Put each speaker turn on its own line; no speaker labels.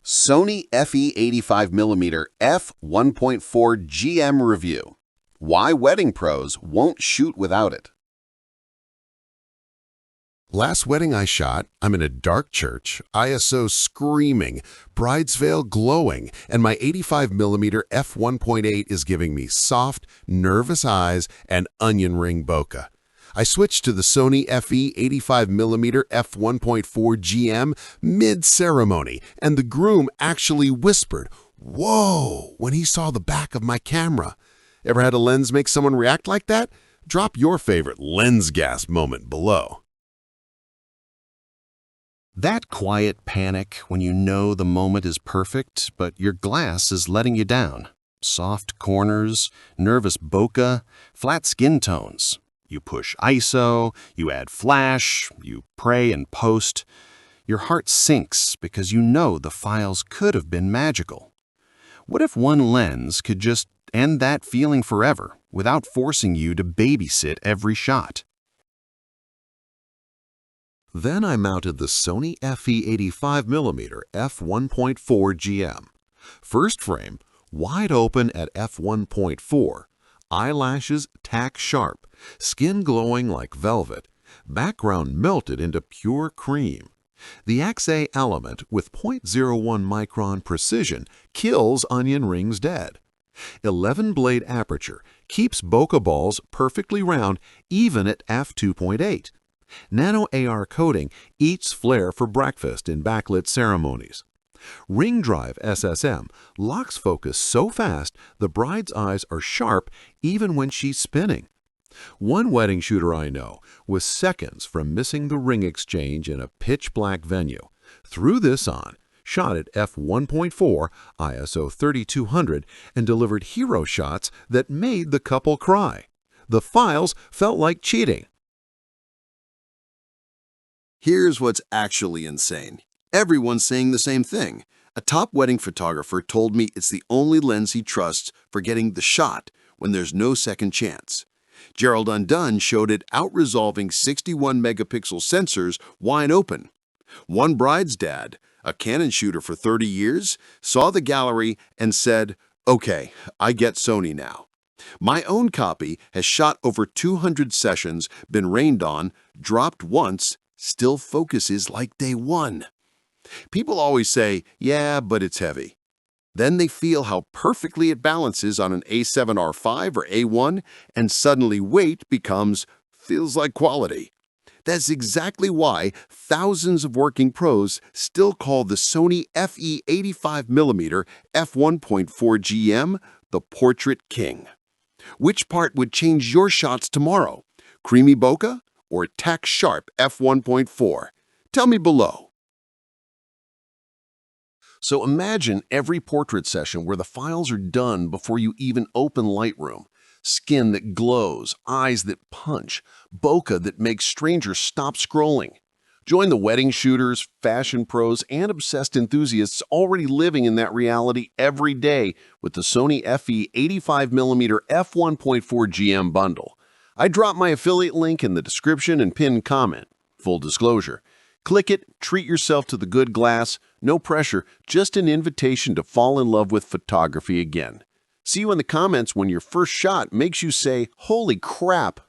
Sony FE 85mm F1.4 GM review. Why wedding pros won't shoot without it.
Last wedding I shot, I'm in a dark church, ISO screaming, bride's veil glowing, and my 85mm f1.8 is giving me soft, nervous eyes and onion ring bokeh. I switched to the Sony FE 85mm f1.4 GM mid-ceremony, and the groom actually whispered, "Whoa," when he saw the back of my camera. Ever had a lens make someone react like that? Drop your favorite lens gasp moment below.
That quiet panic when you know the moment is perfect, but your glass is letting you down. Soft corners, nervous bokeh, flat skin tones. You push ISO, you add flash, you pray and post. Your heart sinks because you know the files could have been magical. What if one lens could just end that feeling forever without forcing you to babysit every shot?
Then I mounted the Sony FE 85mm f1.4 GM. First frame, wide open at f1.4, eyelashes tack-sharp, skin glowing like velvet, background melted into pure cream. The XA element with 0.01 micron precision kills onion rings dead. 11-blade aperture keeps bokeh balls perfectly round even at f2.8. Nano AR coating eats flare for breakfast in backlit ceremonies. Ring Drive SSM locks focus so fast the bride's eyes are sharp even when she's spinning. One wedding shooter I know was seconds from missing the ring exchange in a pitch-black venue. Threw this on, shot at f1.4 ISO 3200, and delivered hero shots that made the couple cry. The files felt like cheating.
Here's what's actually insane. Everyone's saying the same thing. A top wedding photographer told me it's the only lens he trusts for getting the shot when there's no second chance. Gerald Undone showed it out-resolving 61-megapixel sensors wide open. One bride's dad, a Canon shooter for 30 years, saw the gallery and said, "Okay, I get Sony now." My own copy has shot over 200 sessions, been rained on, dropped once, still focuses like day one. People always say, "Yeah, but it's heavy." Then they feel how perfectly it balances on an A7R5 or A1, and suddenly weight feels like quality. That's exactly why thousands of working pros still call the Sony FE 85mm f1.4 GM the Portrait King. Which part would change your shots tomorrow? Creamy bokeh or tack-sharp f1.4? Tell me below.
So imagine every portrait session where the files are done before you even open Lightroom. Skin that glows, eyes that punch, bokeh that makes strangers stop scrolling. Join the wedding shooters, fashion pros, and obsessed enthusiasts already living in that reality every day with the Sony FE 85mm f1.4 GM bundle. I drop my affiliate link in the description and pinned comment. Full disclosure. Click it, treat yourself to the good glass, no pressure, just an invitation to fall in love with photography again. See you in the comments when your first shot makes you say, "Holy crap!"